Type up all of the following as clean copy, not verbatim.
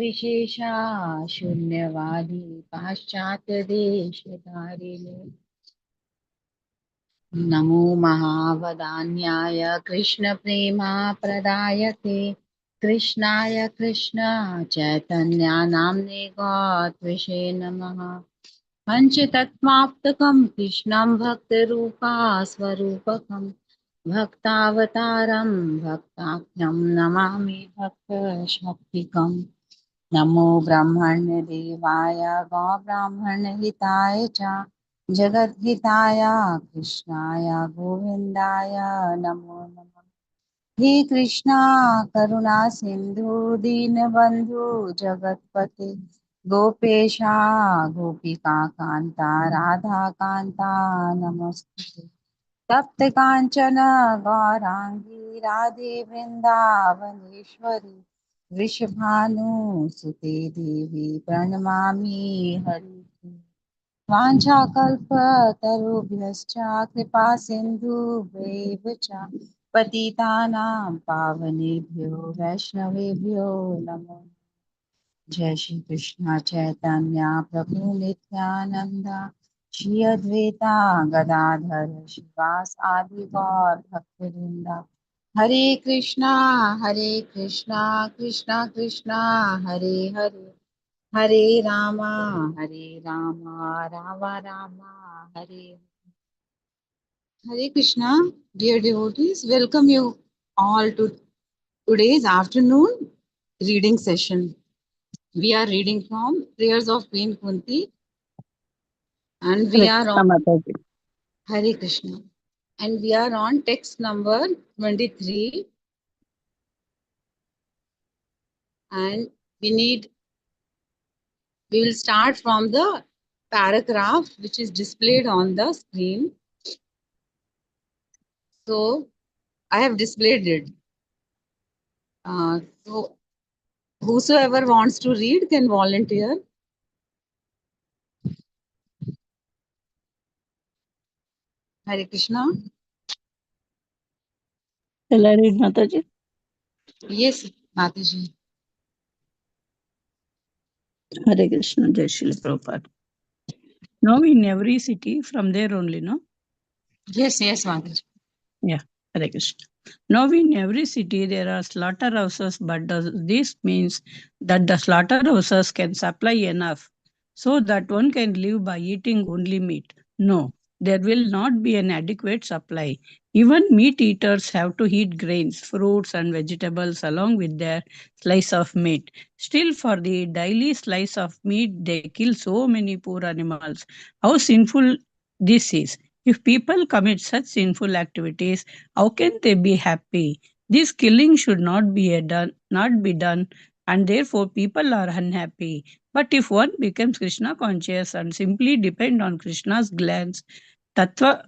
निर्विशेषा शून्यवादी पाश्चात्य देशधारिणे नमो महावदान्याय कृष्ण प्रेमा प्रदायते कृष्णाय कृष्ण चैतन्या नाम्ने गौत्विषे नमः पञ्चतत्त्वात्मकं कृष्णं भक्तरूपा स्वरूपकं भक्तावतारं भक्ताख्यं नमामि भक्तशक्तिकम् नमो ब्रह्मण्यदेवाय गौब्राह्मणहिताय च जगद्हिताय कृष्णाय गोविन्दाय नमो नमः। हे कृष्णा करुणा सिन्धु दीनबन्धु जगत्पते गोपेशा गोपिका कान्ता राधा कान्ता नमस्ते तप्त कांचन गौरांगी राधे वृंदावनेश्वरी वृषभानुसुते देवी प्रणमामि हरि वाञ्छाकल्पतरुभ्यश्च कृपा सिन्धुभ्यैव च पतितानां पावनेभ्यो वैष्णवेभ्यो नमो जय श्री कृष्ण चैतन्य प्रभु नित्यानंद श्री अद्वैता गदाधर शिवास आदि गौर भक्तवृंदा हरे Krishna Krishna Krishna Hare Hare Hare Rama Rama Rama Hare Hare Krishna dear devotees, welcome you all to today's afternoon reading session. We are reading from Prayers of Queen Kunti, and we Hare are Krishna on Mataji. Hare Krishna, and we are on text number 23, and we will start from the paragraph which is displayed on the screen. So I have displayed it. So whosoever wants to read can volunteer. Hare Krishna. Shall I read Mataji? Yes, Mataji. Hare Krishna, Jai Shri Prabhupada. Now in every city, from there only, no? Yes, Mataji. Yeah, Hare Krishna. Now in every city there are slaughterhouses, but does this means that the slaughterhouses can supply enough so that one can live by eating only meat? No, there will not be an adequate supply. Even meat eaters have to eat grains, fruits, and vegetables along with their slice of meat. Still, for the daily slice of meat, they kill so many poor animals. How sinful this is! If people commit such sinful activities, how can they be happy? This killing should not be done, and therefore people are unhappy. But if one becomes Krishna conscious and simply depend on Krishna's glance, tattva,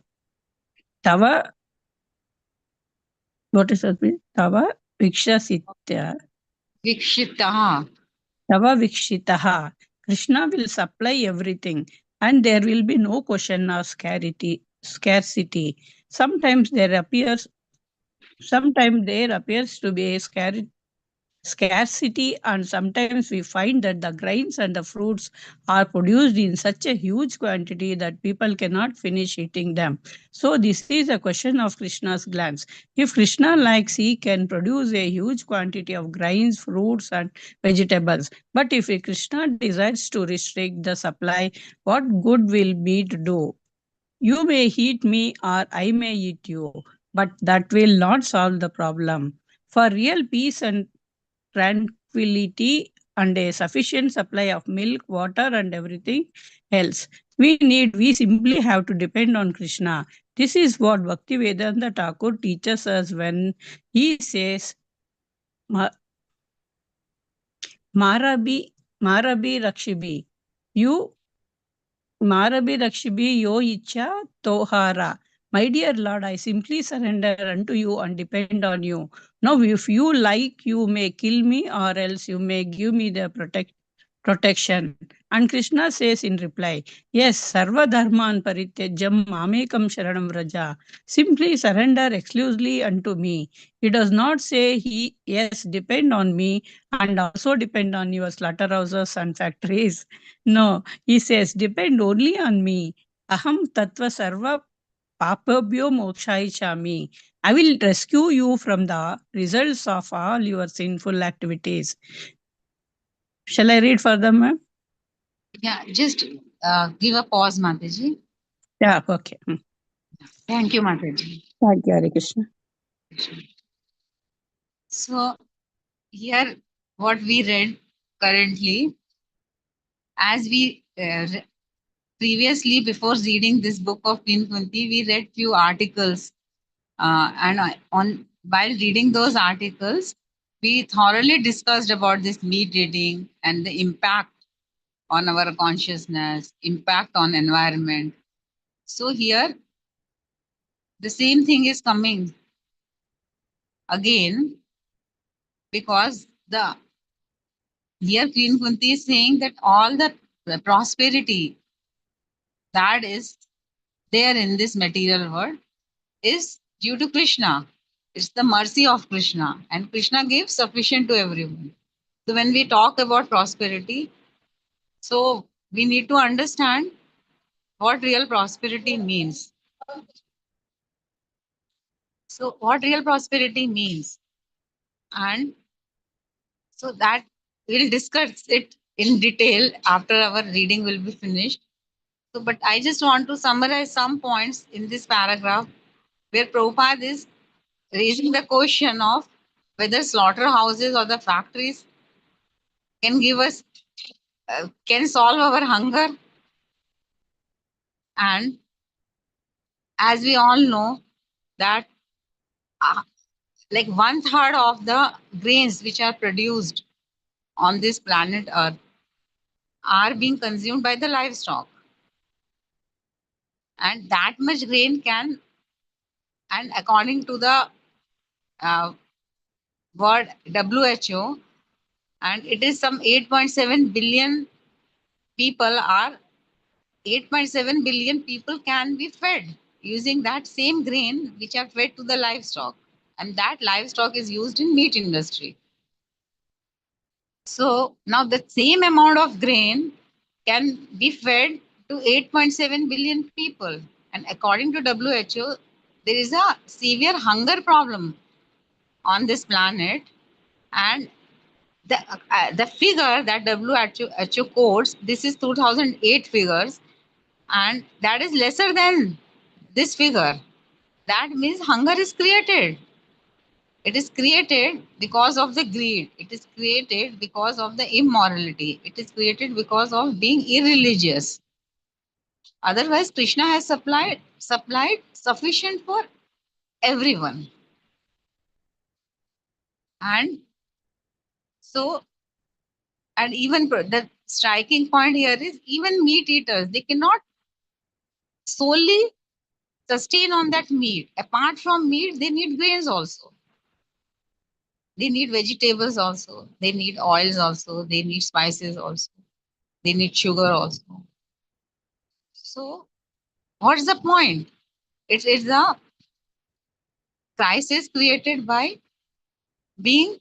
tava, what is that mean? Tava vikshasitya, Vikshita. tava vikshitaha. Krishna will supply everything, and there will be no question of scarcity. Sometimes there appears to be a scarcity, and sometimes we find that the grains and the fruits are produced in such a huge quantity that people cannot finish eating them. So this is a question of Krishna's glance. If Krishna likes, he can produce a huge quantity of grains, fruits, and vegetables. But if Krishna decides to restrict the supply, what good will meat do? You may eat me or I may eat you, but that will not solve the problem. For real peace and tranquility and a sufficient supply of milk, water, and everything else, we simply have to depend on Krishna. This is what Bhaktivedanta Thakur teaches us when he says, "Ma- Marabi, Marabi Rakshibi. You Marabi Rakshibi yo icha tohara. My dear Lord, I simply surrender unto you and depend on you. Now, if you like, you may kill me, or else you may give me the protection. And Krishna says in reply, yes, sarva dharman parityajam mamekam sharanam vraja. Simply surrender exclusively unto me. He does not say yes, depend on me and also depend on your slaughterhouses and factories. No, he says, depend only on me. Aham tattva sarva papabhyo mokshayachami. I will rescue you from the results of all your sinful activities. Shall I read further, ma'am? Yeah, just give a pause, Mataji. Yeah, okay. Thank you, Mataji. Thank you, Hare Krishna. So here, what we read currently, as we previously, before reading this book of Queen Kunti, we read few articles, and on while reading those articles, we thoroughly discussed about this meat eating and the impact on our consciousness, impact on environment. So here, the same thing is coming again, because the here Queen Kunti is saying that all the prosperity that is there in this material world is due to Krishna. It's the mercy of Krishna, and Krishna gives sufficient to everyone. So when we talk about prosperity, so we need to understand what real prosperity means. So what real prosperity means, and so that we'll discuss it in detail after our reading will be finished. So, but I just want to summarize some points in this paragraph where Prabhupada is raising the question of whether slaughterhouses or the factories can give us, can solve our hunger. And as we all know that uh, like one third of the grains which are produced on this planet Earth are being consumed by the livestock. And that much grain can, and according to the uh, word WHO, and it is some 8.7 billion people are 8.7 billion people can be fed using that same grain which are fed to the livestock, and that livestock is used in meat industry. So now the same amount of grain can be fed to 8.7 billion people, and according to WHO, there is a severe hunger problem on this planet. And the figure that WHO quotes, this is 2008 figures, and that is lesser than this figure. That means hunger is created. It is created because of the greed. It is created because of the immorality. It is created because of being irreligious. Otherwise, Krishna has supplied sufficient for everyone. And so, and even the striking point here is even meat eaters, they cannot solely sustain on that meat. Apart from meat, they need grains also. They need vegetables also. They need oils also. They need spices also. They need sugar also. So, what's the point? It's a crisis created by being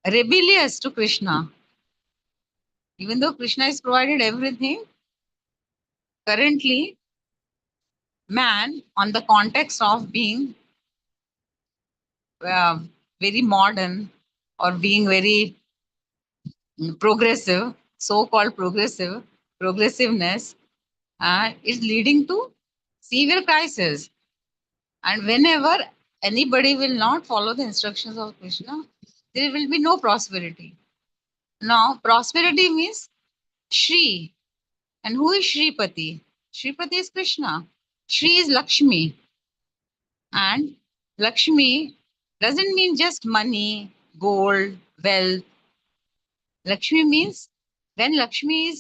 rebellious to Krishna. Even though Krishna has provided everything, currently, man, on the context of being uh, very modern or being very progressive, so-called progressiveness, is leading to severe crisis. And whenever anybody will not follow the instructions of Krishna, there will be no prosperity. Now, prosperity means Shri. And who is Shripati? Shripati is Krishna. Shri is Lakshmi. And Lakshmi doesn't mean just money, gold, wealth. Lakshmi means when Lakshmi,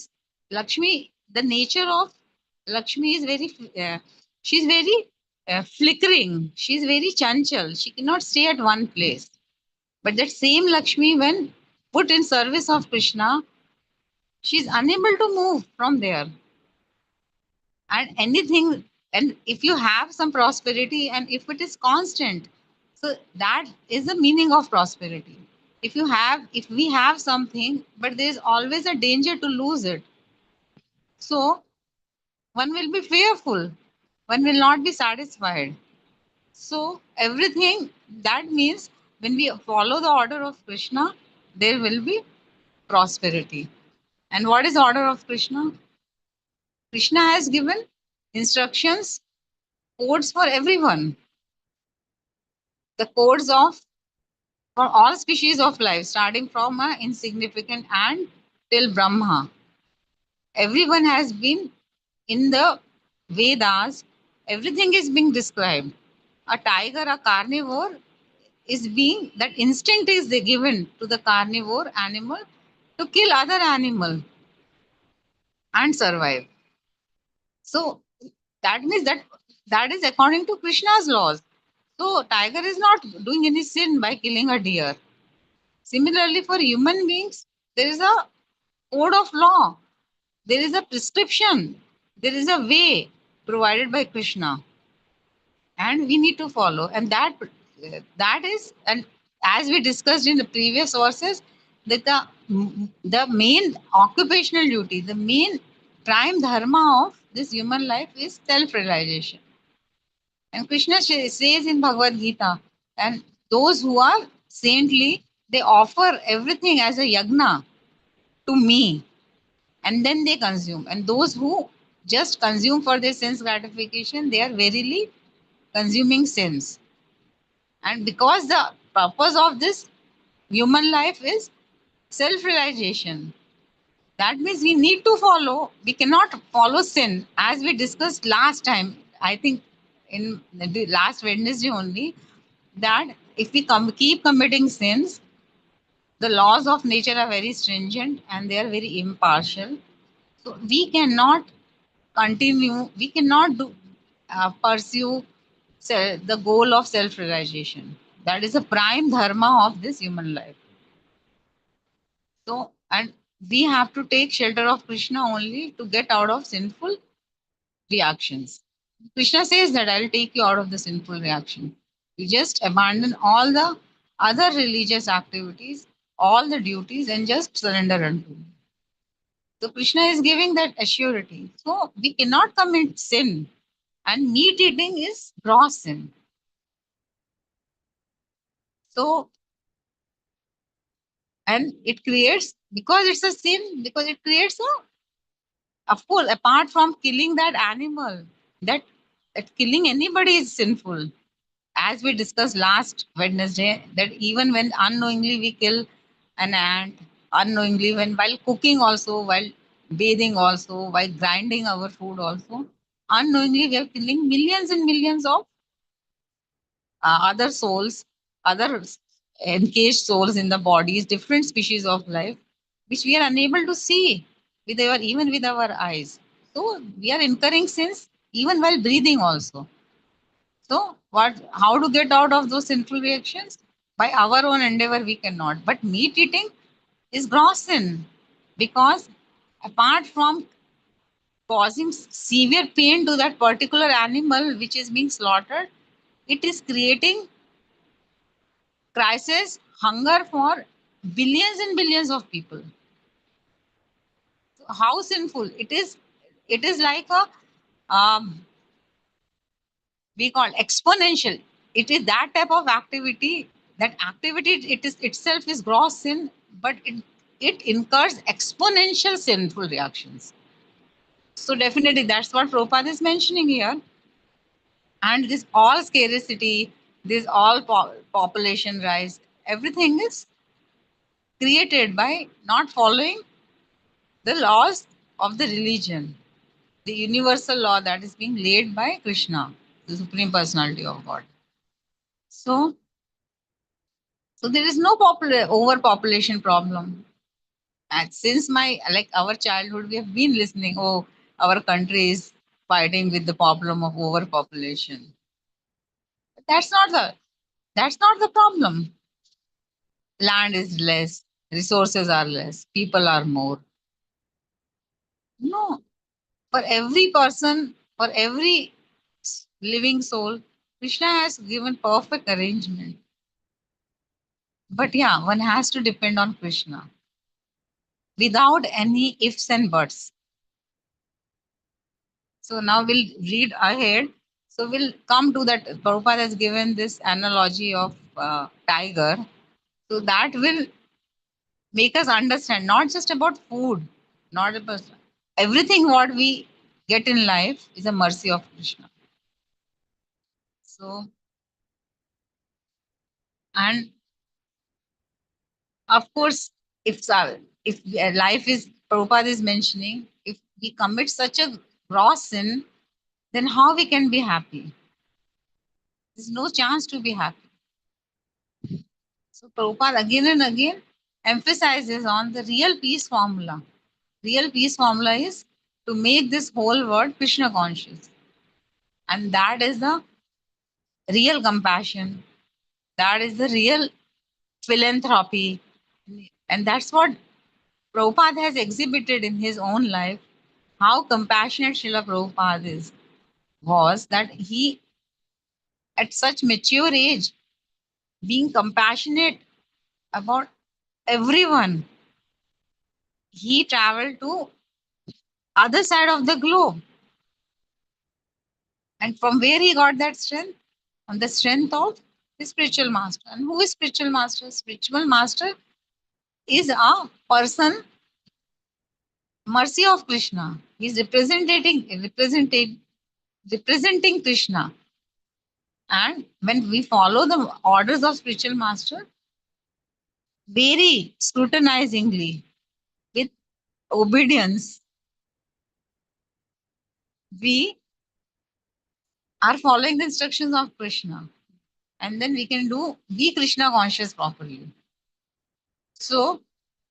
the nature of Lakshmi is she's very flickering. She's very chanchal. She cannot stay at one place. But that same Lakshmi, when put in service of Krishna, She's unable to move from there. And anything, and if you have some prosperity and if it is constant, so that is the meaning of prosperity. If we have something but there is always a danger to lose it, so one will be fearful, one will not be satisfied. So everything, that means when we follow the order of Krishna, there will be prosperity. And what is order of Krishna? Krishna has given instructions, codes for everyone. The codes of for all species of life, starting from a insignificant ant till Brahma. Everyone has been in the Vedas, everything is being described. A tiger, a carnivore, is being that instinct is given to the carnivore animal to kill other animal and survive. So that means that is according to Krishna's laws. So tiger is not doing any sin by killing a deer. Similarly, for human beings, there is a code of law, there is a prescription, there is a way provided by Krishna, and we need to follow. And that is, and as we discussed in the previous verses, that the main occupational duty, the main prime dharma of this human life is self-realization. And Krishna says in Bhagavad Gita, and those who are saintly, they offer everything as a yagna to me, and then they consume. And those who just consume for their sense gratification, they are verily consuming sins. And because the purpose of this human life is self realization, that means we need to follow, we cannot follow sin. As we discussed last time, I think in the last Wednesday only, that if we keep committing sins, the laws of nature are very stringent and they are very impartial. So we cannot continue, we cannot pursue the goal of self realization. That is a prime dharma of this human life. So, and we have to take shelter of Krishna only to get out of sinful reactions. Krishna says that I'll take you out of the sinful reaction. You just abandon all the other religious activities, all the duties, and just surrender unto me. So Krishna is giving that assurity. So we cannot commit sin, and meat eating is gross sin. So, and it creates, because it's a sin, because it creates a, of course, apart from killing that animal, that that killing anybody is sinful. As we discussed last Wednesday, that even when unknowingly we kill an ant, unknowingly, when while cooking also, while bathing also, while grinding our food also, unknowingly we are killing millions and millions of other souls, other encaged souls in the bodies, different species of life, which we are unable to see with our even with our eyes. So we are incurring sins even while breathing also. So what? How to get out of those sinful reactions? By our own endeavor, we cannot. But meat eating is gross sin, because apart from causing severe pain to that particular animal which is being slaughtered, it is creating crisis, hunger for billions and billions of people. So how sinful it is! It is like a we call exponential. It is that type of activity. That activity it is itself is gross sin, but it incurs exponential sinful reactions. So definitely that's what Prabhupada is mentioning here. And this all scarcity, this all population rise, everything is created by not following the laws of the religion, the universal law that is being laid by Krishna, the Supreme Personality of God. So, so there is no overpopulation problem. And since my like our childhood, we have been listening. Oh, our country is fighting with the problem of overpopulation. But that's not the problem. Land is less, resources are less, people are more. No, for every person, for every living soul, Krishna has given perfect arrangement. But yeah, one has to depend on Krishna without any ifs and buts. So now we'll read ahead. So we'll come to that. Prabhupada has given this analogy of tiger. So that will make us understand not just about food, not about everything what we get in life is a mercy of Krishna. So, and of course, if life is Prabhupada is mentioning, if we commit such a gross sin, then how we can be happy? There's no chance to be happy. So Prabhupada again and again emphasizes on the real peace formula. Real peace formula is to make this whole world Krishna conscious. And that is the real compassion. That is the real philanthropy. And that's what Prabhupada has exhibited in his own life. How compassionate Srila Prabhupada was that he, at such mature age, being compassionate about everyone, he traveled to other side of the globe. And from where he got that strength? On the strength of his spiritual master. And who is spiritual master? Spiritual master is a person, mercy of Krishna. He's representing Krishna. And when we follow the orders of spiritual master very scrutinizingly with obedience, we are following the instructions of Krishna. And then we can be Krishna conscious properly. So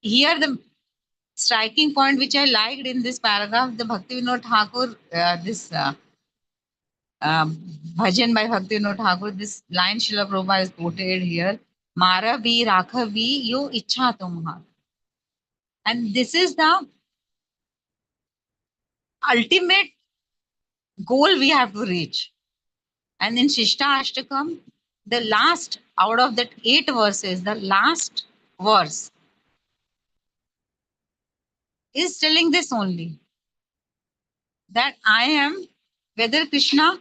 here the striking point which I liked in this paragraph, the Bhakti Vinod Thakur, this bhajan by Bhakti Vinod Thakur, this line Srila Prabhupada is quoted here, Mara bhi rakha bhi yo ichha tumhar. And this is the ultimate goal we have to reach. And in Shishta Ashtakam, the last out of that 8 verses, the last verse is telling this only, that I am, whether Krishna,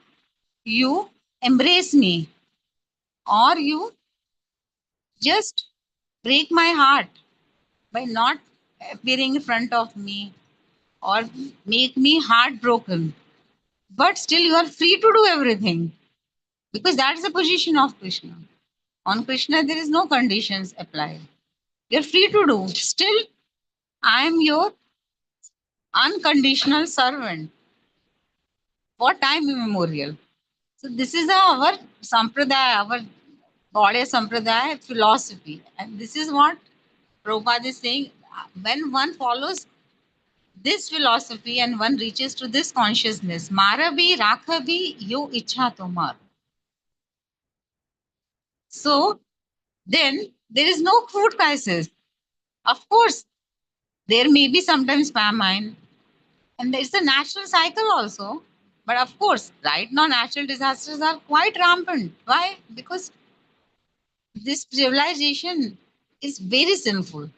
you embrace me or you just break my heart by not appearing in front of me or make me heartbroken. But still, you are free to do everything because that's the position of Krishna. On Krishna, there is no conditions applied. You're free to do. Still, I am your unconditional servant for time immemorial. So this is our sampradaya, our Gaudiya sampradaya philosophy. And this is what Prabhupada is saying. When one follows this philosophy and one reaches to this consciousness, Marabi, Rakhabi, Yo Ichha Tomar. So then there is no food crisis. Of course, there may be sometimes famine, and there's a natural cycle also. But of course, right now, natural disasters are quite rampant. Why? Because this civilization is very sinful.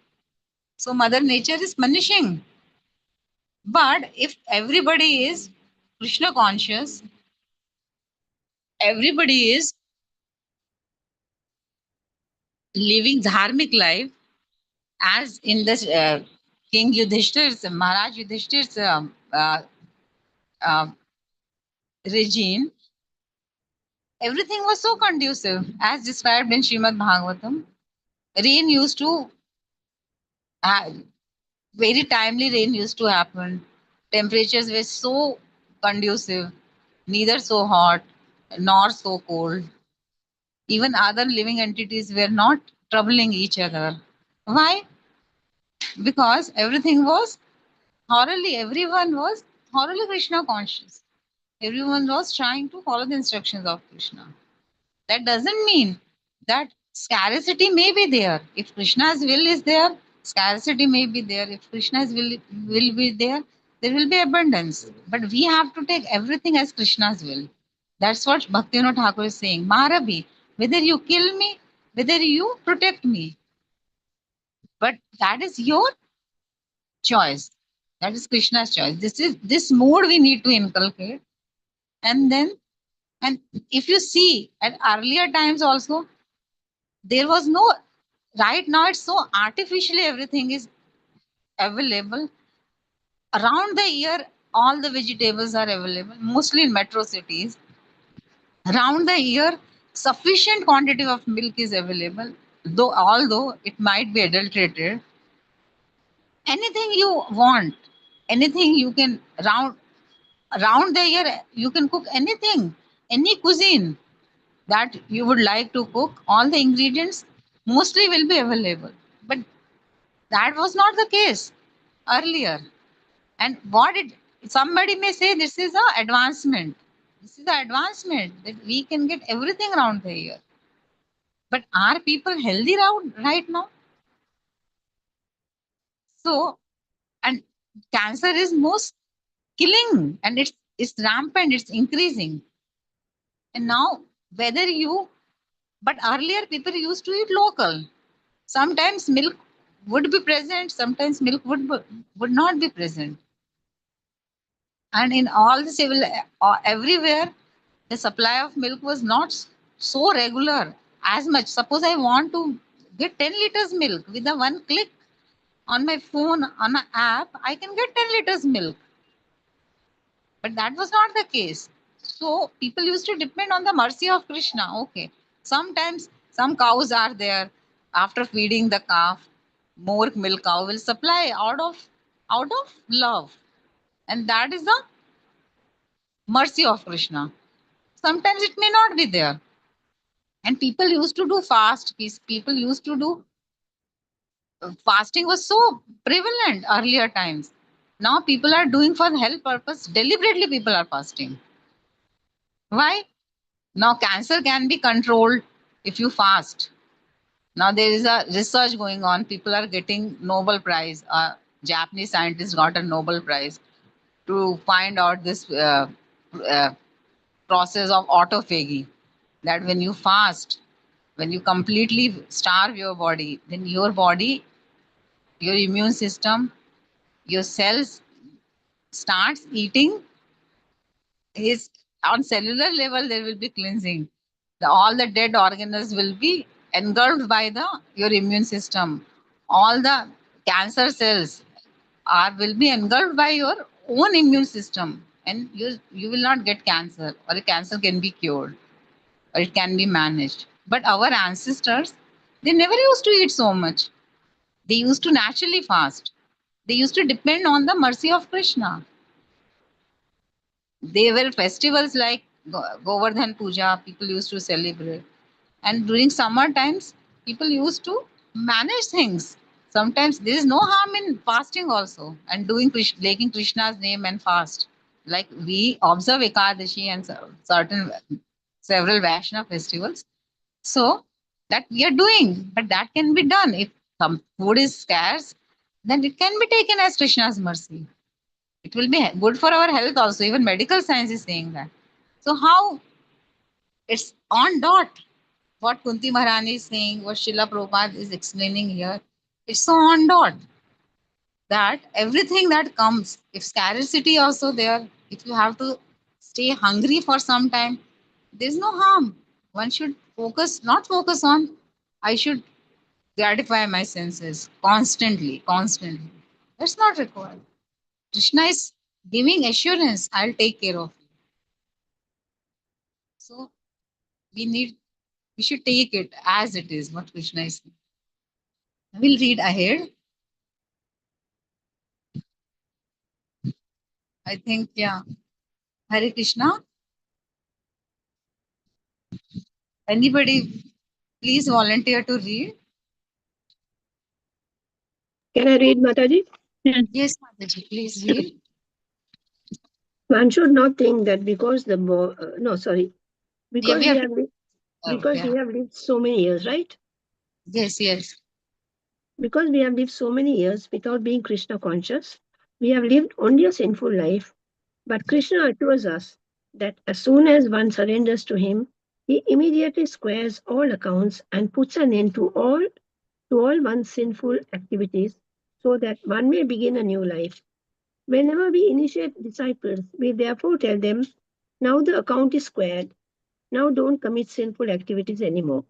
So, Mother Nature is punishing. But if everybody is Krishna conscious, everybody is living dharmic life, as in the King Yudhishthir's, Maharaj Yudhishthir's uh, regime, everything was so conducive, as described in Srimad Bhagavatam. Rain used to, uh, very timely rain used to happen. Temperatures were so conducive, neither so hot nor so cold. Even other living entities were not troubling each other. Why? Because everything was everyone was thoroughly Krishna conscious. Everyone was trying to follow the instructions of Krishna. That doesn't mean that scarcity may be there. If Krishna's will is there, scarcity may be there. If Krishna's will be there, there will be abundance. But we have to take everything as Krishna's will. That's what Bhaktivinoda Thakur is saying. Maharabi, whether you kill me, whether you protect me, but that is your choice. That is Krishna's choice. This mode we need to inculcate. And then, and if you see at earlier times also, there was no, right now it's so artificially everything is available. Around the year, all the vegetables are available, mostly in metro cities. Around the year, sufficient quantity of milk is available, though although it might be adulterated. Anything you want, anything you can around the year you can cook anything, any cuisine that you would like to cook, all the ingredients mostly will be available. But that was not the case earlier. And what it, somebody may say this is a advancement. This is an advancement that we can get everything around the year. But are people healthy around right now? So, and cancer is most killing, and it's rampant, it's increasing. And now whether you, but earlier people used to eat local. Sometimes milk would be present, sometimes milk would not be present. And in all the civil, everywhere, the supply of milk was not so regular as much. Suppose I want to get 10 liters milk with a one click on my phone on an app, I can get 10 liters milk. But that was not the case. So people used to depend on the mercy of Krishna. Okay. Sometimes some cows are there. After feeding the calf, more milk cow will supply out of love. And that is the mercy of Krishna. Sometimes it may not be there. And people used to do fast. People used to do fasting was so prevalent earlier times. Now people are doing for health purpose. Deliberately people are fasting. Why? Now cancer can be controlled if you fast. Now there is a research going on. People are getting Nobel Prize. Japanese scientists got a Nobel Prize to find out this uh, process of autophagy. That when you fast, when you completely starve your body, then your body, your immune system, your cells starts eating his, on cellular level there will be cleansing. All the dead organs will be engulfed by the your immune system. All the cancer cells are will be engulfed by your own immune system, and you will not get cancer, or a cancer can be cured, or it can be managed. But our ancestors, they never used to eat so much. They used to naturally fast. They used to depend on the mercy of Krishna. There were festivals like Govardhan Puja, people used to celebrate. And during summer times, people used to manage things. Sometimes there is no harm in fasting also, and doing taking Krishna's name and fast. Like we observe Ekadashi and certain several Vaishnava festivals. So that we are doing, but that can be done. If some food is scarce, then it can be taken as Krishna's mercy. It will be good for our health also. Even medical science is saying that. So how it's on dot. What Kunti Maharani is saying, what Srila Prabhupada is explaining here, it's so on dot that everything that comes, if scarcity also there, if you have to stay hungry for some time, there's no harm. One should focus, not focus on, I should gratify my senses constantly, constantly. That's not required. Krishna is giving assurance, I'll take care of you. So we need, we should take it as it is, what Krishna is saying. We'll read ahead. I think, yeah. Hare Krishna. Anybody, please volunteer to read. Can I read, Mataji? Yes. Yes, Mataji, please read. One should not think that because no, sorry, Yeah, because we have to. because we Yeah. have lived so many years, right? Yes, yes. Because we have lived so many years without being Krishna conscious, We have lived only a sinful life, but Krishna assures us that as soon as one surrenders to him, he immediately squares all accounts and puts an end to all one's sinful activities so that one may begin a new life. Whenever we initiate disciples, we therefore tell them, now the account is squared. Now don't commit sinful activities anymore.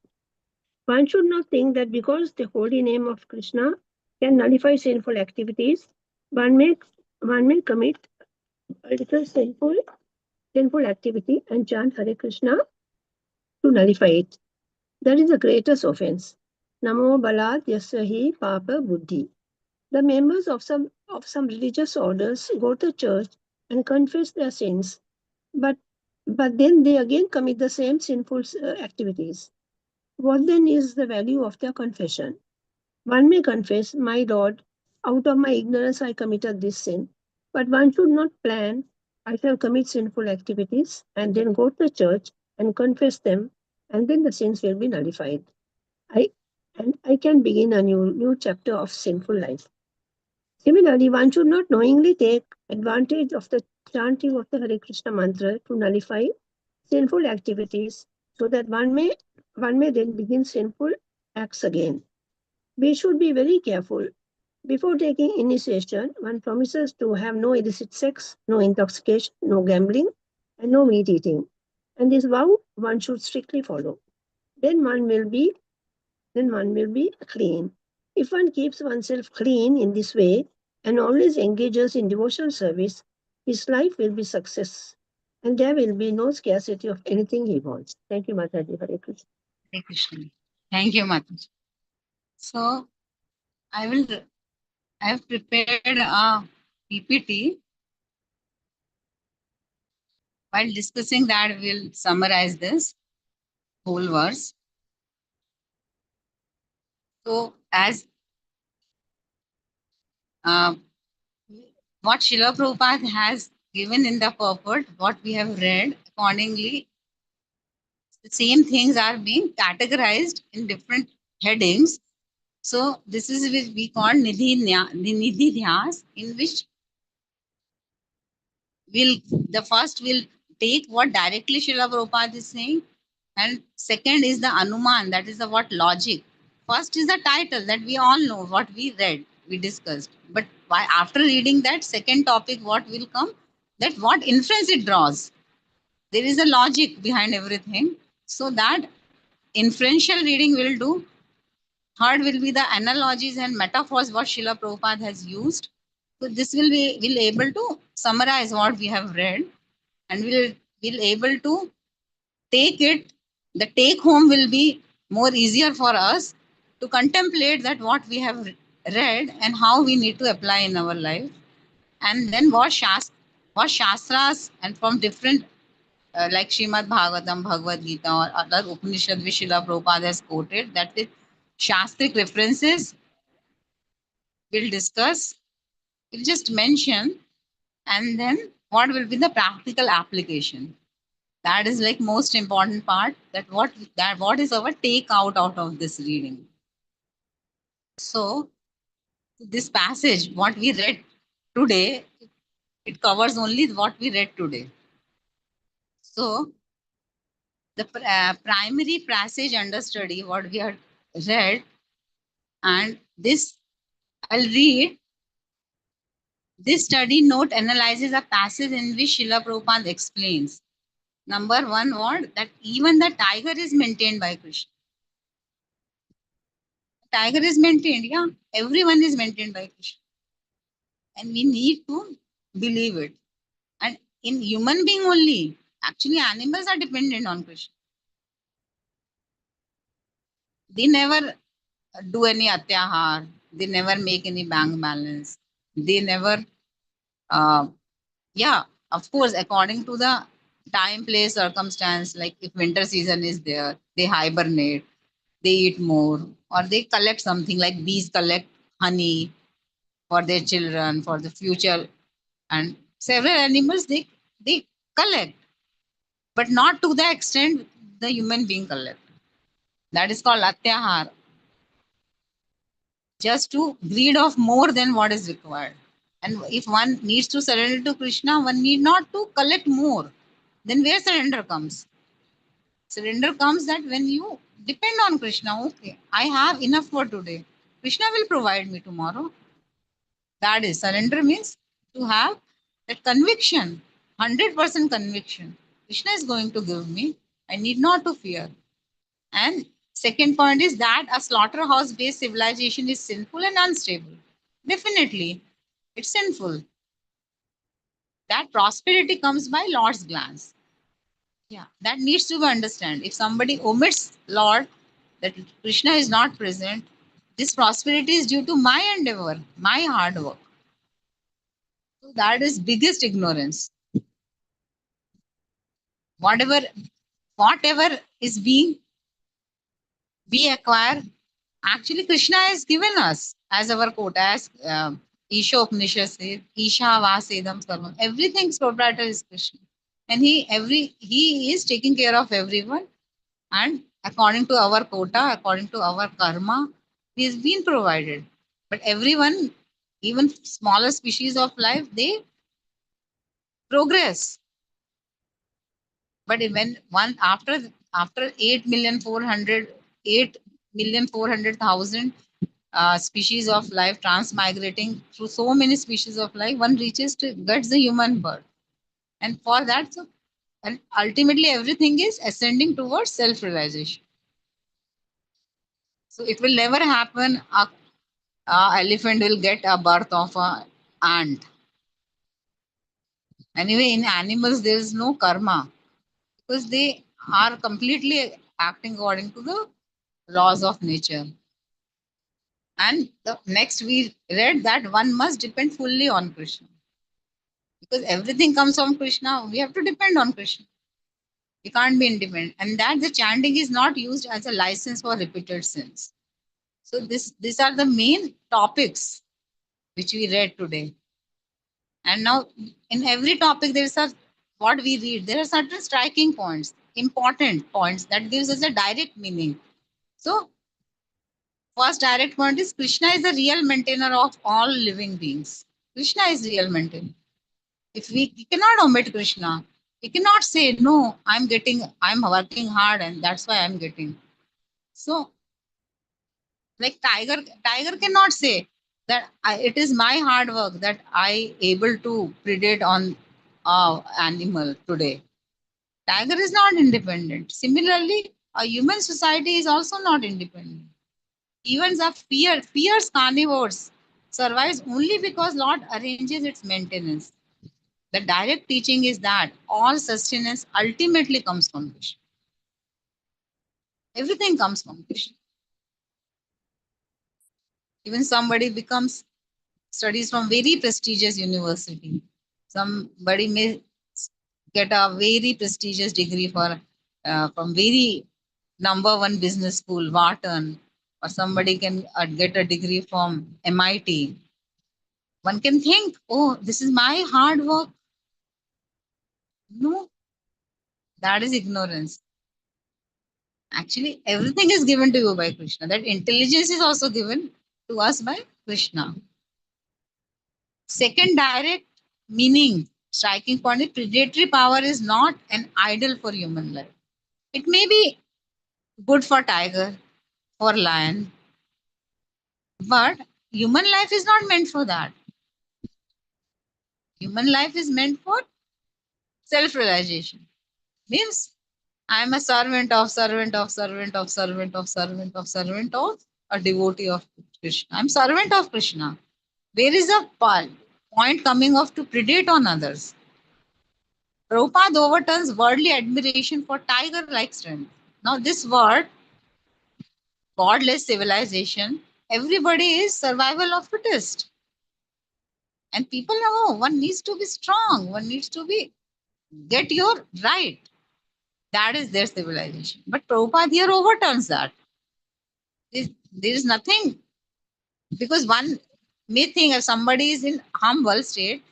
One should not think that because the holy name of Krishna can nullify sinful activities, one may one may commit a little sinful activity and chant Hare Krishna to nullify it. That is the greatest offense. Namo balat yasya papa buddhi. The members of some religious orders go to church and confess their sins, but then they again commit the same sinful activities. What then is the value of their confession? One may confess, my Lord, out of my ignorance I committed this sin, but one should not plan, I shall commit sinful activities and then go to the church and confess them, and then the sins will be nullified. I I can begin a new chapter of sinful life. Similarly, one should not knowingly take advantage of the chanting of the Hare Krishna mantra to nullify sinful activities so that one may then begin sinful acts again. We should be very careful. Before taking initiation, one promises to have no illicit sex, no intoxication, no gambling, and no meat eating. And this vow one should strictly follow. Then one will be clean. If one keeps oneself clean in this way and always engages in devotional service, his life will be success. And there will be no scarcity of anything he wants. Thank you, Mataji. Hare Krishna. Hare Krishna. Thank you, Mataji. So I will. I have prepared a PPT. While discussing that, we'll summarize this whole verse. So, as what Srila Prabhupada has given in the purport, what we have read, accordingly, the same things are being categorized in different headings. So, this is which we call Nidhi Dhyas, in which the first will take what directly Srila Prabhupada is saying, and second is the Anuman, that is the what logic. First is the title that we all know, what we read, we discussed. But why after reading that second topic, what will come? That what inference it draws. There is a logic behind everything. So that inferential reading will do. Third will be the analogies and metaphors what Srila Prabhupada has used. So this will able to summarize what we have read, and will able to take it. The take home will be more easier for us to contemplate that what we have read and how we need to apply in our life. And then what shastras and from different like Srimad Bhagavatam, Bhagavad Gita, or other Upanishad which Srila Prabhupada has quoted, that is shastric references we'll discuss, we'll just mention, and then what will be the practical application. That is like most important part, that what is our take out of this reading. So this passage what we read today, it covers only what we read today. So the primary passage understudy what we have read, and this I'll read. This study note analyzes a passage in which Srila Prabhupada explains, number one, what that even the tiger is maintained by Krishna. Tiger is maintained, yeah. Everyone is maintained by Krishna. And we need to believe it. And in human being only, actually animals are dependent on Krishna. They never do any atyahar. They never make any bank balance. They never, uh, yeah, of course, according to the time, place, circumstance, like if winter season is there, they hibernate, they eat more, or they collect something like bees collect honey for their children, for the future, and several animals they collect, but not to the extent the human being collect. That is called atyahar, just to breed of more than what is required. And if one needs to surrender to Krishna, one need not to collect more. Then where surrender comes? Surrender comes that when you depend on Krishna, okay, I have enough for today. Krishna will provide me tomorrow. That is surrender means to have that conviction, 100% conviction. Krishna is going to give me. I need not to fear. And second point is that a slaughterhouse based civilization is sinful and unstable. Definitely, it's sinful. That prosperity comes by Lord's glance. Yeah, that needs to be understood. If somebody omits Lord, that Krishna is not present, this prosperity is due to my endeavor, my hard work. So that is biggest ignorance. Whatever, whatever is being we acquire, actually Krishna has given us as our quote, as Isha Upanishad says, Isha Vasedam Sarvam. Everything's proprietor is Krishna. And he is taking care of everyone. And according to our quota, according to our karma, he has been provided. But everyone, even smaller species of life, they progress. But when one after 8,400,000 species of life transmigrating through so many species of life, one reaches to gets the human birth. And for that, so and ultimately everything is ascending towards self-realization. So it will never happen. A elephant will get a birth of a ant. Anyway, in animals there is no karma because they are completely acting according to the laws of nature. And the next we read that one must depend fully on Krishna because everything comes from Krishna. We have to depend on Krishna. We can't be independent, and that the chanting is not used as a license for repeated sins. So these are the main topics which we read today. And now in every topic there is a what we read. There are certain striking points, important points that gives us a direct meaning. So first direct point is Krishna is the real maintainer of all living beings. Krishna is real maintainer. If we cannot omit Krishna, we cannot say no. I'm working hard, and that's why I'm getting. So like tiger cannot say that it is my hard work that I able to predate on animal today. Tiger is not independent. Similarly, a human society is also not independent. Even the fierce carnivores survives only because Lord arranges its maintenance. The direct teaching is that all sustenance ultimately comes from Krishna. Everything comes from Krishna. Even somebody becomes studies from very prestigious university. Somebody may get a very prestigious degree from very number one business school, Wharton, or somebody can get a degree from MIT. One can think, oh, this is my hard work. No, that is ignorance. Actually, everything is given to you by Krishna. That intelligence is also given to us by Krishna. Second direct meaning, striking point is predatory power is not an idol for human life. It may be good for tiger, for lion, but human life is not meant for that. Human life is meant for self-realization. Means I am a servant of servant of servant of servant of servant of servant of a devotee of Krishna. I'm servant of Krishna. There is a point coming off to predate on others. Prabhupada overturns worldly admiration for tiger-like strength. Now, this word, godless civilization, everybody is survival of fittest. And people know one needs to be strong, one needs to be get your right. That is their civilization. But Prabhupada here overturns that. There is nothing because one may think if somebody is in humble state,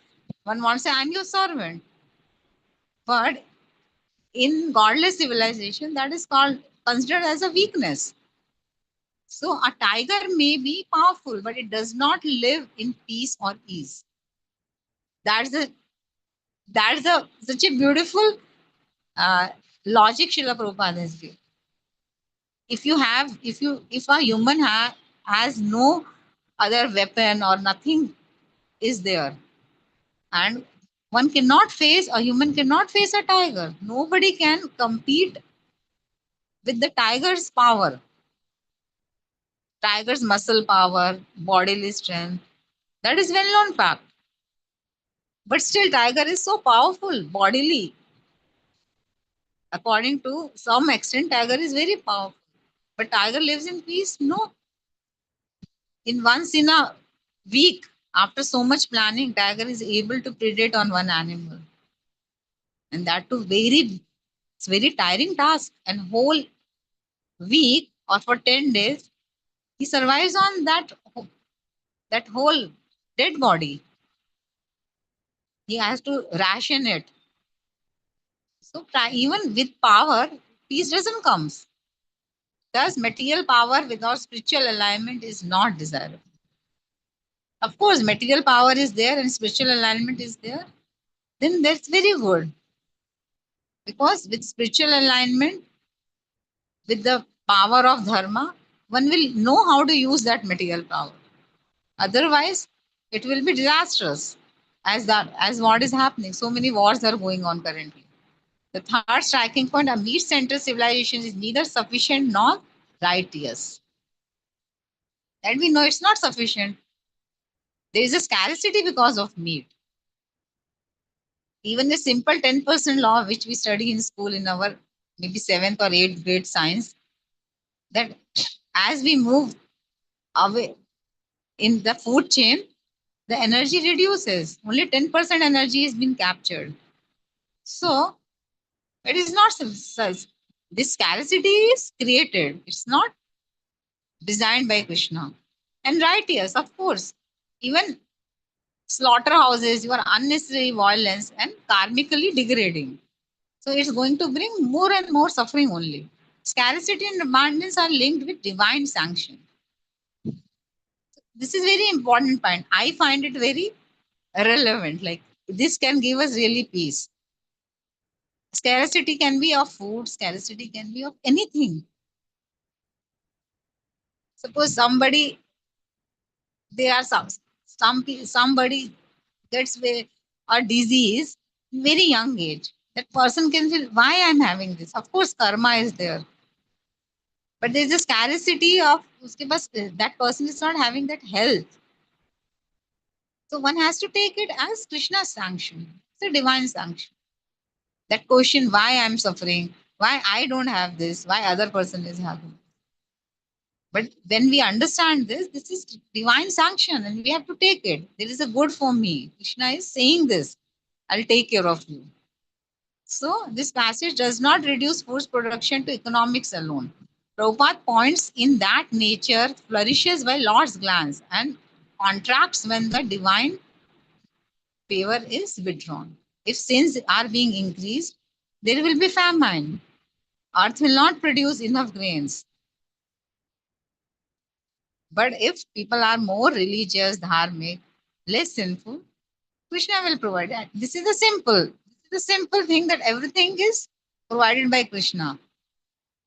one wants to say, I'm your servant. But in godless civilization, that is called considered as a weakness. So a tiger may be powerful, but it does not live in peace or ease. That's the such a beautiful uh, logic Srila Prabhupada has given. If a human has no other weapon or nothing is there, and a human cannot face a tiger. Nobody can compete with the tiger's power, tiger's muscle power, bodily strength. That is well known fact. But still, tiger is so powerful bodily. According to some extent, tiger is very powerful. But tiger lives in peace? No. In once in a week, after so much planning, tiger is able to predate on one animal. And that too it's very tiring task. And whole week or for 10 days, he survives on that whole dead body. He has to ration it. So even with power, peace doesn't come. Thus, material power without spiritual alignment is not desirable. Of course, material power is there and spiritual alignment is there. Then that's very good. Because with spiritual alignment, with the power of dharma, one will know how to use that material power. Otherwise, it will be disastrous. As what is happening. So many wars are going on currently. The third striking point, a meat-centered civilization is neither sufficient nor righteous. And we know it's not sufficient. There is a scarcity because of meat. Even the simple 10% law, which we study in school in our maybe 7th or 8th grade science, that as we move away in the food chain, the energy reduces. Only 10% energy is being captured. So it is not this scarcity is created. It's not designed by Krishna. And right, yes, of course. Even slaughterhouses, your unnecessary violence and karmically degrading. So it's going to bring more and more suffering only. Scarcity and abundance are linked with divine sanction. This is very important point. I find it very relevant. Like this can give us really peace. Scarcity can be of food, scarcity can be of anything. Suppose there are somebody gets a disease very young age. That person can feel why I'm having this. Of course, karma is there, but there's a scarcity of that person is not having that health. So one has to take it as Krishna's sanction. It's a divine sanction. That question why I'm suffering, why I don't have this, why other person is having. But when we understand this, this is divine sanction and we have to take it. There is a good for me. Krishna is saying this. I'll take care of you. So this passage does not reduce food production to economics alone. Prabhupada points in that nature flourishes by Lord's glance and contracts when the divine favor is withdrawn. If sins are being increased, there will be famine. Earth will not produce enough grains. But if people are more religious, dharmic, less sinful, Krishna will provide that. This is the simple thing that everything is provided by Krishna.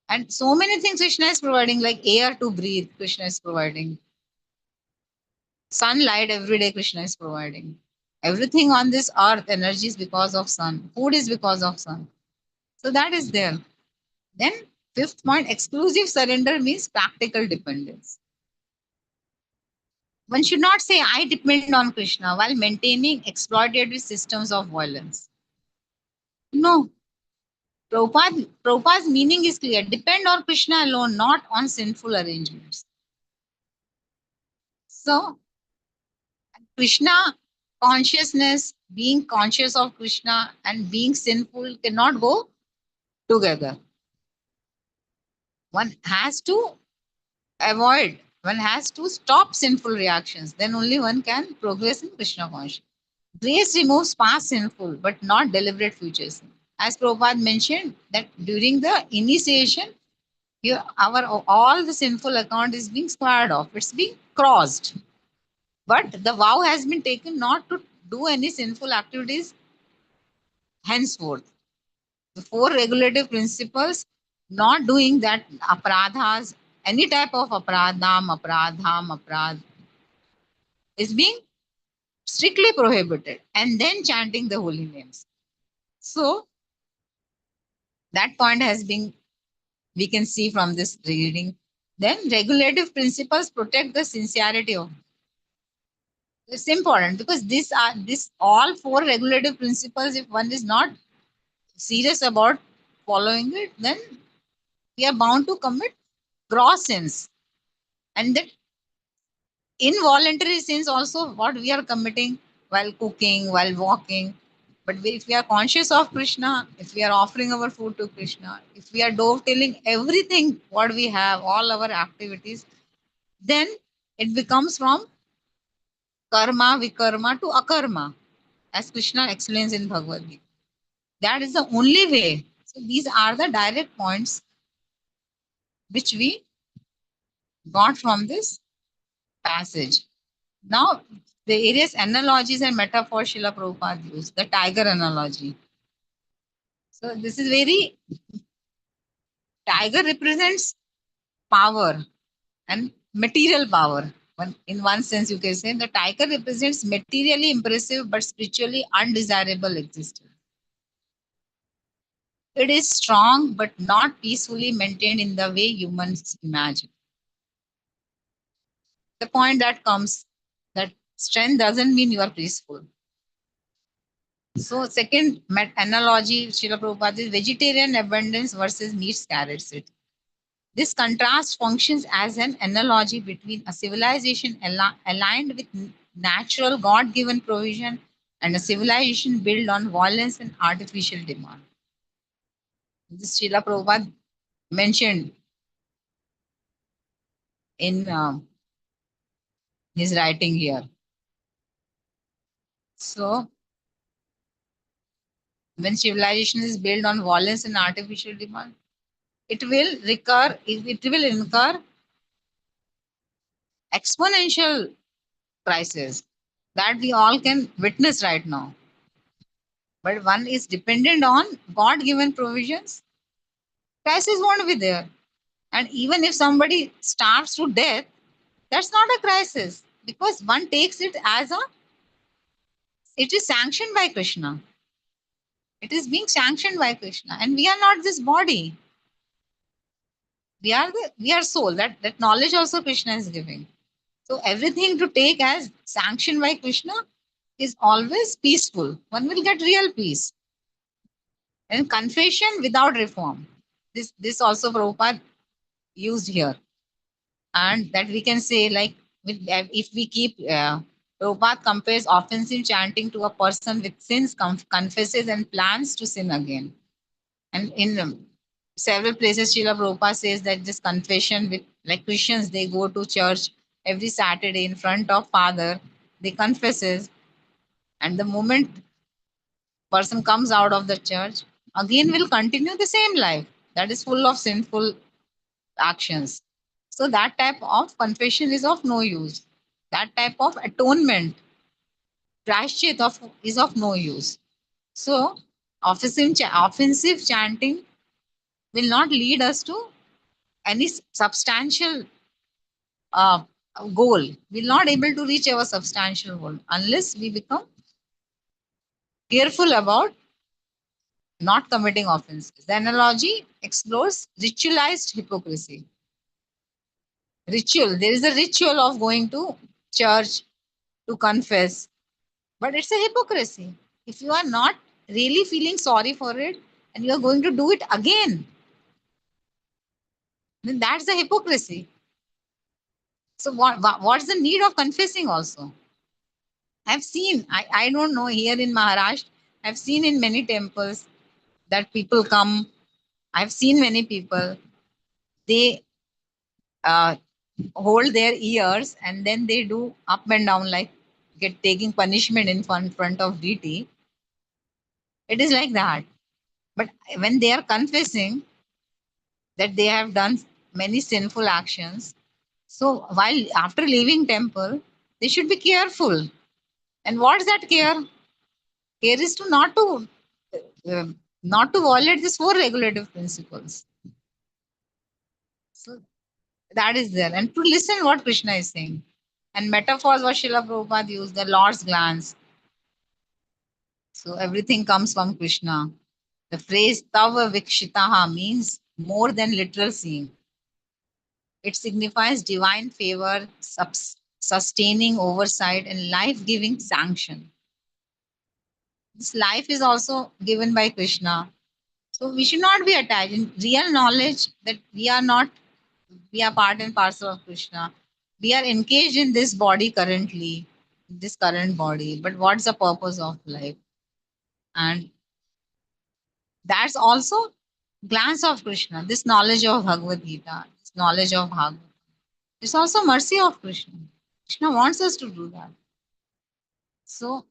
And so many things Krishna is providing, like air to breathe, Krishna is providing. Sunlight every day, Krishna is providing. Everything on this earth, energy is because of sun. Food is because of sun. So that is there. Then fifth point, exclusive surrender means practical dependence. One should not say, I depend on Krishna while maintaining exploitative systems of violence. No. Prabhupada's meaning is clear. Depend on Krishna alone, not on sinful arrangements. So, Krishna consciousness, being conscious of Krishna and being sinful cannot go together. One has to one has to stop sinful reactions. Then only one can progress in Krishna consciousness. Grace removes past sinful, but not deliberate future sin. As Prabhupada mentioned, that during the initiation, our all the sinful account is being squared off. It's being crossed. But the vow has been taken not to do any sinful activities henceforth. The four regulative principles, not doing that aparadhas, any type of aparadham, aparadham, aparad, is being strictly prohibited. And then chanting the holy names. So that point has been, we can see from this reading. Then regulative principles protect the sincerity of. It's important because these are this all four regulative principles. If one is not serious about following it, then we are bound to commit gross sins. And that involuntary sins also what we are committing while cooking, while walking. But if we are conscious of Krishna, if we are offering our food to Krishna, if we are dovetailing everything what we have, all our activities, then it becomes from karma, vikarma to akarma, as Krishna explains in Bhagavad Gita. That is the only way. So these are the direct points which we got from this passage. Now, the various analogies and metaphors Srila Prabhupada used, the tiger analogy. So this is very, tiger represents power and material power. In one sense, you can say the tiger represents materially impressive but spiritually undesirable existence. It is strong but not peacefully maintained in the way humans imagine. The point that comes that strength doesn't mean you are peaceful. So, second analogy, Srila Prabhupada is vegetarian abundance versus meat scarcity. This contrast functions as an analogy between a civilization aligned with natural God given provision and a civilization built on violence and artificial demand. This Srila Prabhupada mentioned in his writing here. So, when civilization is built on violence and artificial demand, it will incur exponential crisis that we all can witness right now. But one is dependent on God given provisions, crisis won't be there. And even if somebody starves to death, that's not a crisis because one takes it as a, it is sanctioned by Krishna. It is being sanctioned by Krishna. And we are not this body. We are soul. That knowledge also Krishna is giving. So everything to take as sanctioned by Krishna is always peaceful. One will get real peace. And confession without reform. This also Prabhupada used here. And that we can say like if we keep Prabhupada compares offensive chanting to a person with sins, confesses and plans to sin again. And in several places, Srila Prabhupada says that this confession with like Christians, they go to church every Saturday in front of Father, they confesses, and the moment person comes out of the church, again will continue the same life that is full of sinful actions. So that type of confession is of no use. That type of atonement, prashchit of is of no use. So offensive chanting will not lead us to any substantial uh, goal. We're not able to reach our substantial goal unless we become careful about not committing offenses. The analogy explores ritualized hypocrisy. Ritual, there is a ritual of going to church to confess, but it's a hypocrisy. If you are not really feeling sorry for it and you are going to do it again, then that's the hypocrisy. So what's the need of confessing also? I've seen, I don't know, here in Maharashtra, I've seen in many temples that people come. I've seen many people, they uh, hold their ears and then they do up and down like get taking punishment in front of deity. It is like that. But when they are confessing that they have done many sinful actions, so while after leaving temple, they should be careful And what's that care? Care is to not to violate these four regulative principles. So that is there. And to listen what Krishna is saying. And metaphors what Srila Prabhupada used, the Lord's glance. So everything comes from Krishna. The phrase Tava Vikshitaha means more than literal seeing. It signifies divine favor, sustaining oversight, and life giving sanction. This life is also given by Krishna. So we should not be attached in real knowledge that we are part and parcel of Krishna. We are engaged in this body currently, this current body. But what's the purpose of life? And that's also glance of Krishna, this knowledge of Bhagavad Gita, this knowledge of Bhagavad. It's also mercy of Krishna. Krishna wants us to do that. So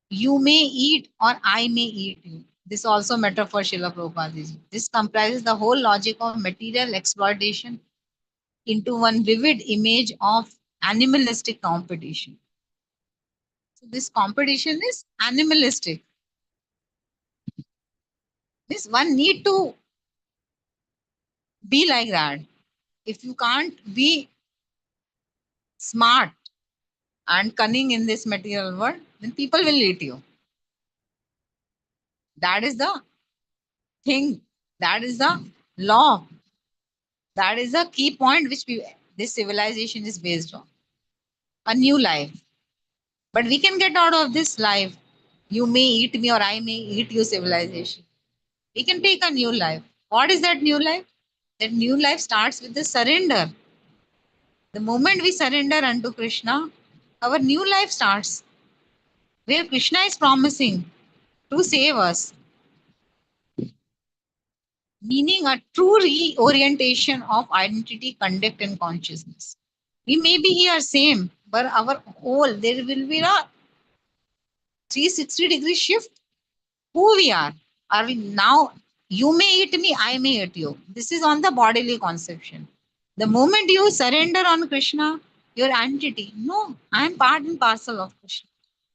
you may eat or I may eat you. This also metaphor Srila Prabhupada is. This comprises the whole logic of material exploitation into one vivid image of animalistic competition. So this competition is animalistic. This one need to be like that. If you can't be smart and cunning in this material world, then people will eat you. That is the thing. That is the law. That is the key point which this civilization is based on. A new life. But we can get out of this life. You may eat me or I may eat you civilization. We can take a new life. What is that new life? That new life starts with the surrender. The moment we surrender unto Krishna, our new life starts, where Krishna is promising to save us, meaning a true reorientation of identity, conduct, and consciousness. We may be here same, but our whole, there will be a 360-degree shift who we are. Are we now? You may eat me, I may eat you. This is on the bodily conception. The moment you surrender on Krishna, your entity, no, I am part and parcel of Krishna.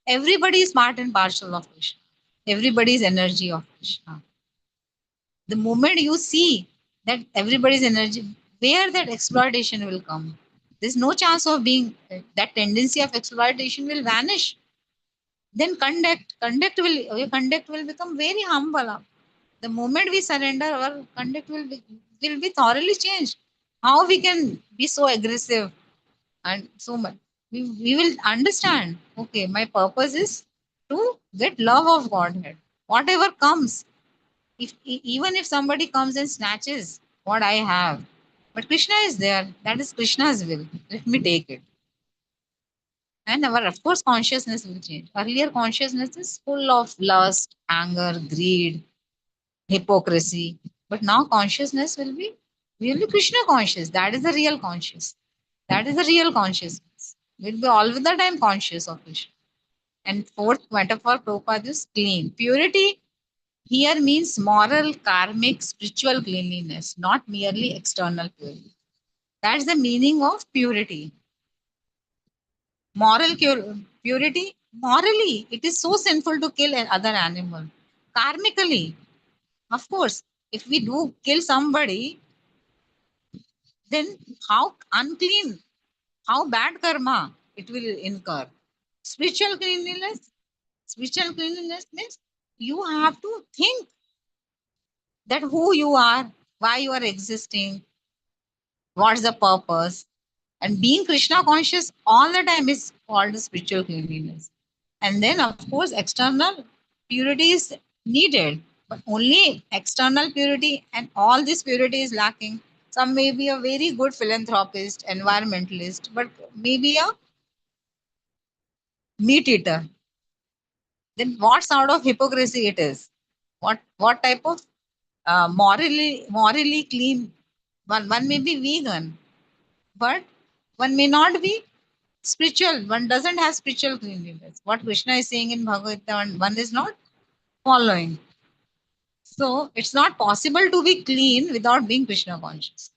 Everybody is part and parcel of Krishna. Everybody is energy of Krishna. The moment you see that everybody's energy, where that exploitation will come? There's no chance of being, that tendency of exploitation will vanish. Then your conduct will become very humble. The moment we surrender, our conduct will be thoroughly changed. How we can be so aggressive and so much? We will understand. Okay, my purpose is to get love of Godhead. Whatever comes, even if somebody comes and snatches what I have, but Krishna is there. That is Krishna's will. Let me take it. And our, of course, consciousness will change. Earlier consciousness is full of lust, anger, greed, hypocrisy. But now consciousness will be really Krishna conscious. That is the real conscious. That is the real consciousness. We'll be all the time conscious of Krishna. And fourth metaphor, Prabhupada is clean. Purity here means moral, karmic, spiritual cleanliness, not merely external purity. That's the meaning of purity. Moral purity, morally, it is so sinful to kill another animal. Karmically, of course, if we do kill somebody, then how unclean, how bad karma it will incur. Spiritual cleanliness, spiritual cleanliness means you have to think that who you are, why you are existing, what's the purpose. And being Krishna conscious all the time is called spiritual cleanliness. And then, of course, external purity is needed, but only external purity and all this purity is lacking. Some may be a very good philanthropist, environmentalist, but maybe a meat eater. Then what sort of hypocrisy it is? What type of morally clean? One may be vegan, but one may not be spiritual. One doesn't have spiritual cleanliness. What Krishna is saying in Bhagavad Gita, one is not following. So it's not possible to be clean without being Krishna conscious.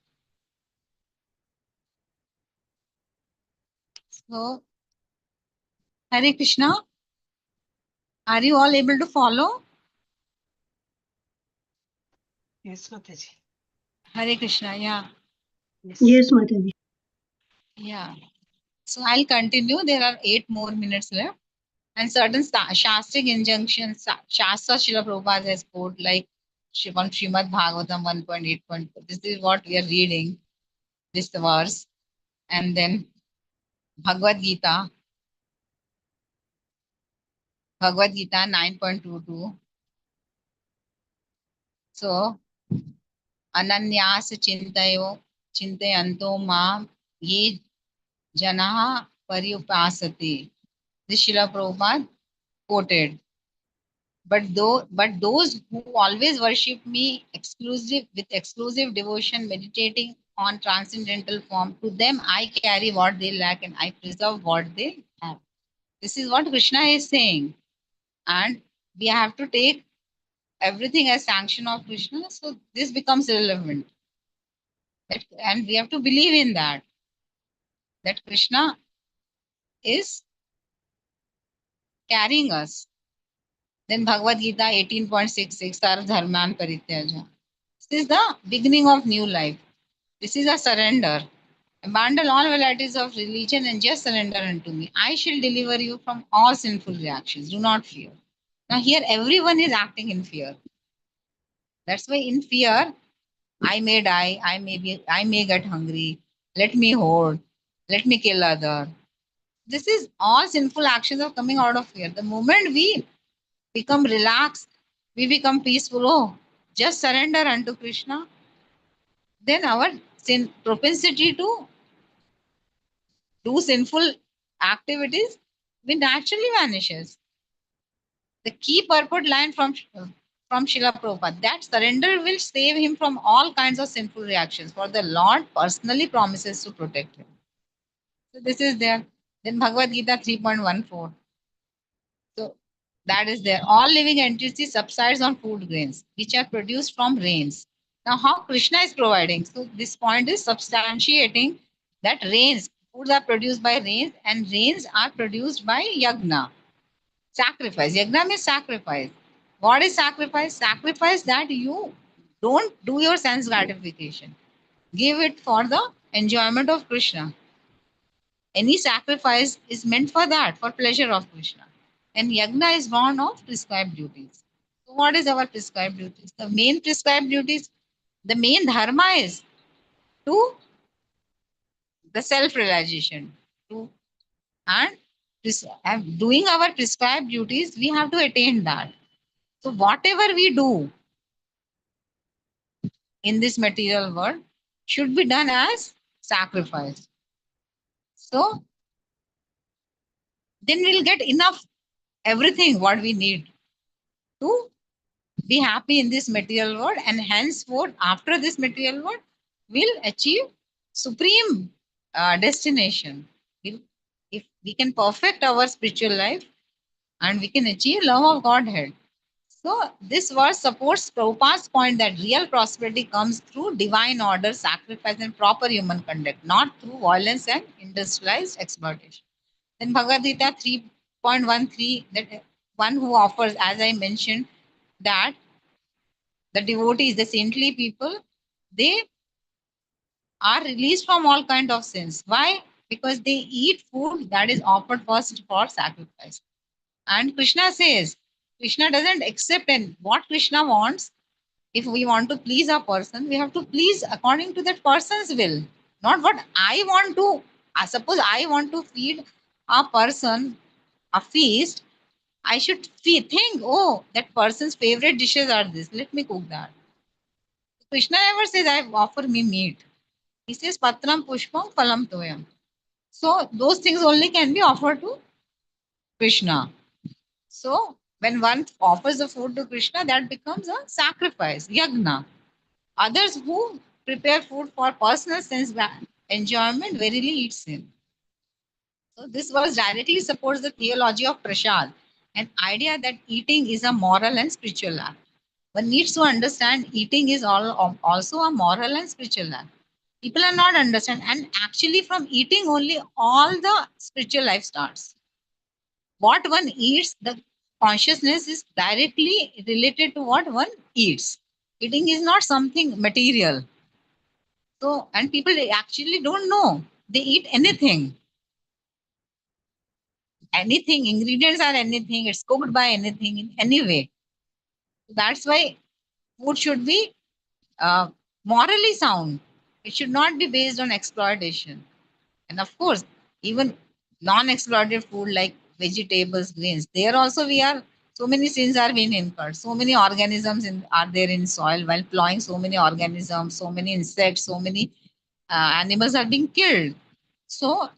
So Hare Krishna. Are you all able to follow? Yes, Mataji. Hare Krishna, yeah. Yes. Yes, Mataji. Yeah. So I'll continue. There are 8 more minutes left. And certain Shastric injunctions, Shastra Srila Prabhupada has quote like Srimad Bhagavatam 1.8.4. This is what we are reading, this verse. And then Bhagavad Gita, 9.22. So, Ananyas Chintayanto Ma Ye Janaha Paryupasati. This Srila Prabhupada quoted. But those who always worship me with exclusive devotion, meditating on transcendental form, to them I carry what they lack and I preserve what they have. This is what Krishna is saying. And we have to take everything as sanction of Krishna. So this becomes relevant. And we have to believe in that Krishna is carrying us. Then Bhagavad Gita 18.66, Sarv Dharman Parityaja. This is the beginning of new life. This is a surrender. Abandon all varieties of religion and just surrender unto me. I shall deliver you from all sinful reactions. Do not fear. Now, here everyone is acting in fear. That's why in fear, I may die, I may get hungry, let me hoard, let me kill other. This is all sinful actions are coming out of fear. The moment we become relaxed, we become peaceful. Oh, just surrender unto Krishna, then our sin propensity to do sinful activities will naturally vanishes. The key purport line from Srila Prabhupada, that surrender will save him from all kinds of sinful reactions, for the Lord personally promises to protect him. So this is there. Then Bhagavad Gita 3.14. So that is there. All living entities subsides on food grains, which are produced from rains. Now, how Krishna is providing? So this point is substantiating that rains, foods are produced by rains, and rains are produced by yagna, sacrifice. Yagna means sacrifice. What is sacrifice? Sacrifice that you don't do your sense gratification. Give it for the enjoyment of Krishna. Any sacrifice is meant for that, for pleasure of Krishna. And yagna is born of prescribed duties. So what is our prescribed duties? The main prescribed duties, the main dharma is to the self-realization. To and doing our prescribed duties, we have to attain that. So whatever we do in this material world should be done as sacrifice. So then we'll get enough everything what we need to be happy in this material world, and henceforth after this material world we'll achieve supreme destination. If we can perfect our spiritual life and we can achieve love of Godhead. So this verse supports Prabhupada's point that real prosperity comes through divine order, sacrifice, and proper human conduct, not through violence and industrialized exploitation. Then Bhagavad Gita 3.13, that one who offers, as I mentioned, that the devotees, the saintly people, they are released from all kind of sins. Why? Because they eat food that is offered first for sacrifice. And Krishna says, Krishna doesn't accept and what Krishna wants. If we want to please a person, we have to please according to that person's will, not what I want to. Suppose I want to feed a person a feast, I should think, oh, that person's favorite dishes are this. Let me cook that. Krishna never says, I offer me meat. He says, Patram Pushpam Phalam Toyam. So those things only can be offered to Krishna. So when one offers the food to Krishna, that becomes a sacrifice, yagna. Others who prepare food for personal sense enjoyment verily eat sin. So this verse directly supports the theology of prasad, an idea that eating is a moral and spiritual act. One needs to understand eating is also a moral and spiritual act. People are not understand, and actually from eating only all the spiritual life starts. what one eats, the consciousness is directly related to what one eats. Eating is not something material. So, and people actually don't know. They eat anything. Anything, ingredients are anything, it's cooked by anything in any way. That's why food should be uh, morally sound. It should not be based on exploitation. And of course, even non-exploited food like vegetables, grains, there also we are, so many sins are being incurred. So many organisms are there in soil while plowing. So many organisms, so many insects, so many animals are being killed. So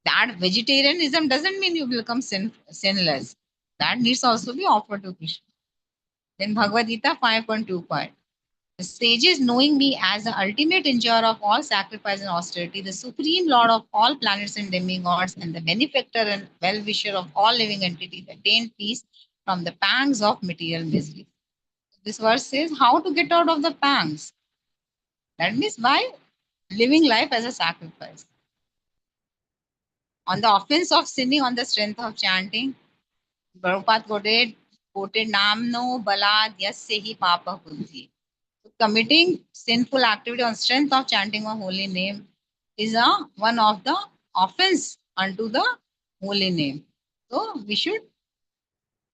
that vegetarianism doesn't mean you become sinless. That needs also be offered to Krishna. Then Bhagavad Gita 5.2. The sages, knowing me as the ultimate enjoyer of all sacrifice and austerity, the supreme lord of all planets and demigods, and the benefactor and well-wisher of all living entities, attain peace from the pangs of material misery. This verse says how to get out of the pangs. That means by living life as a sacrifice. On the offense of sinning on the strength of chanting, Prabhupada quoted Namno Balad Yassehi Papa Kunti. Committing sinful activity on strength of chanting a holy name is one of the offense unto the holy name. So we should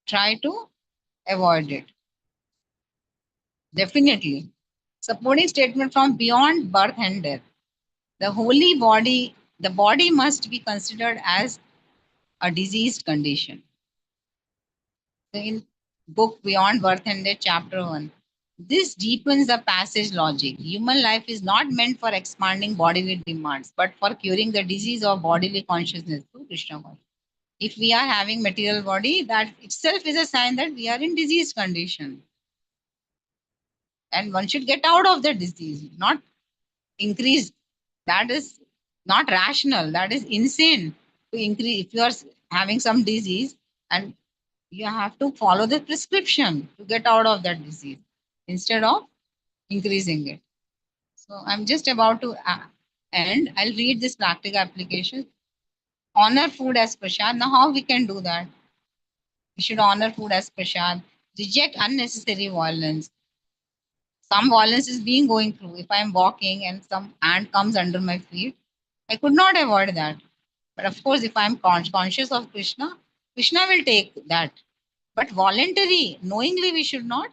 try to avoid it. Definitely. Supporting statement from beyond birth and death. The holy body, the body must be considered as a diseased condition. So in book Beyond Birth and Death, chapter 1. This deepens the passage logic. Human life is not meant for expanding bodily demands, but for curing the disease of bodily consciousness through Krishna consciousness. If we are having material body, that itself is a sign that we are in disease condition. And one should get out of the disease, not increase. That is not rational. That is insane to increase. If you are having some disease and you have to follow the prescription to get out of that disease instead of increasing it. So I'm just about to end. I'll read this practical application. Honor food as prasad. Now, how we can do that? We should honor food as prasad. Reject unnecessary violence. Some violence is being going through. If I'm walking and some ant comes under my feet, I could not avoid that. But of course, if I'm conscious of Krishna, Krishna will take that. But voluntary, knowingly, we should not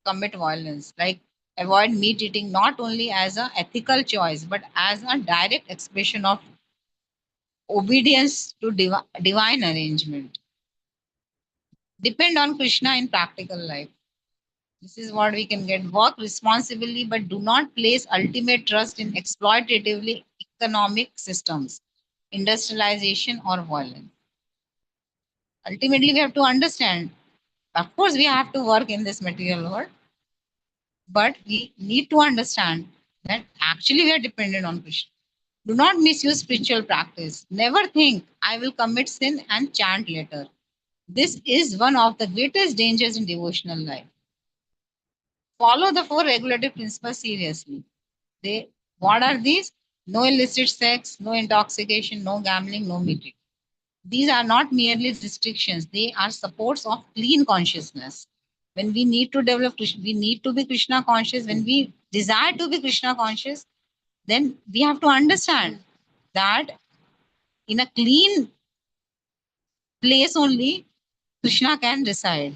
commit violence. Like avoid meat eating not only as an ethical choice, but as a direct expression of obedience to divine arrangement. Depend on Krishna in practical life. This is what we can get. Work responsibly, but do not place ultimate trust in exploitatively economic systems, industrialization, or violence. Ultimately, we have to understand. Of course, we have to work in this material world, but we need to understand that actually we are dependent on Krishna. Do not misuse spiritual practice. Never think, I will commit sin and chant later. This is one of the greatest dangers in devotional life. Follow the four regulative principles seriously. They, what are these? No illicit sex, no intoxication, no gambling, no meeting. These are not merely restrictions, they are supports of clean consciousness. When we need to develop, we need to be Krishna conscious. When we desire to be Krishna conscious, then we have to understand that in a clean place only Krishna can reside.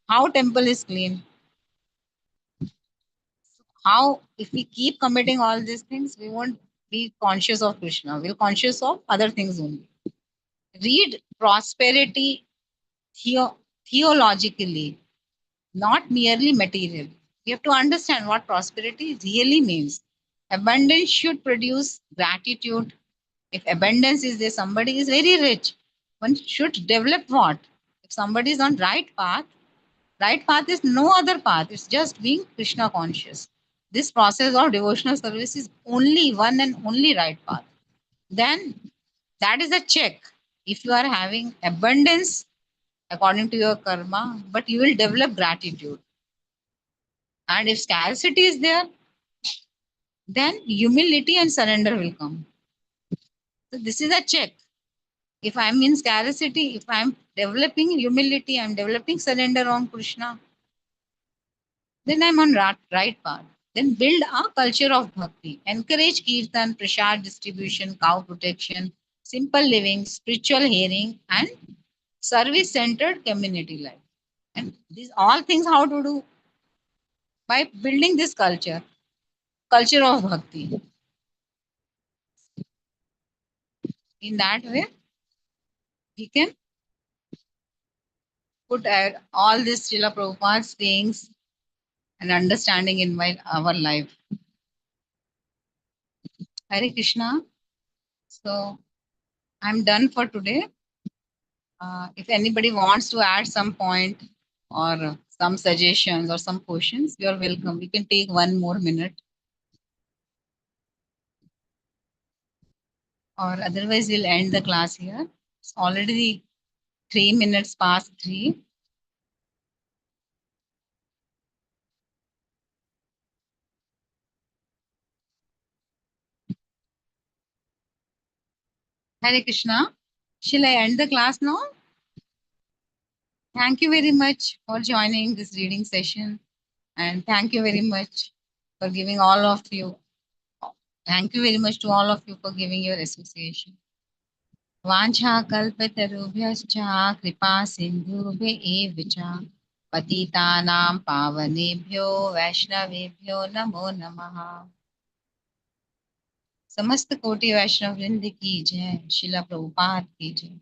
How temple is clean? How if we keep committing all these things, we won't be conscious of Krishna. We're conscious of other things only. Read prosperity theologically, not merely materially. We have to understand what prosperity really means. Abundance should produce gratitude. If abundance is there, somebody is very rich. One should develop what? If somebody is on right path is no other path. It's just being Krishna conscious. This process of devotional service is only one and only right path. Then that is a check. If you are having abundance according to your karma, but you will develop gratitude. And if scarcity is there, then humility and surrender will come. So this is a check. If I'm in scarcity, if I'm developing humility, I'm developing surrender on Krishna, then I'm on right path. Then build a culture of bhakti. Encourage kirtan, prasad distribution, cow protection, simple living, spiritual hearing, and service-centered community life. And these all things how to do by building this culture of bhakti. In that way, we can put all these Srila Prabhupada's sayings and understanding in our life. Hare Krishna. So I'm done for today. If anybody wants to add some point or some suggestions or some questions, you're welcome. We can take 1 more minute, or otherwise we'll end the class here. It's already 3 minutes past 3. Hare Krishna. Shall I end the class now? Thank you very much for joining this reading session. And thank you very much for giving all of you. Thank you very much to all of you for giving your association. वाञ्छा कल्पतरुभ्यश्च कृपा सिन्धुभ्य एव च पतितानां पावनेभ्यो वैष्णवेभ्यो नमो नमः। समस्त कोटि वैष्णव वृंद की जय। शिला प्रभुपाद की जय।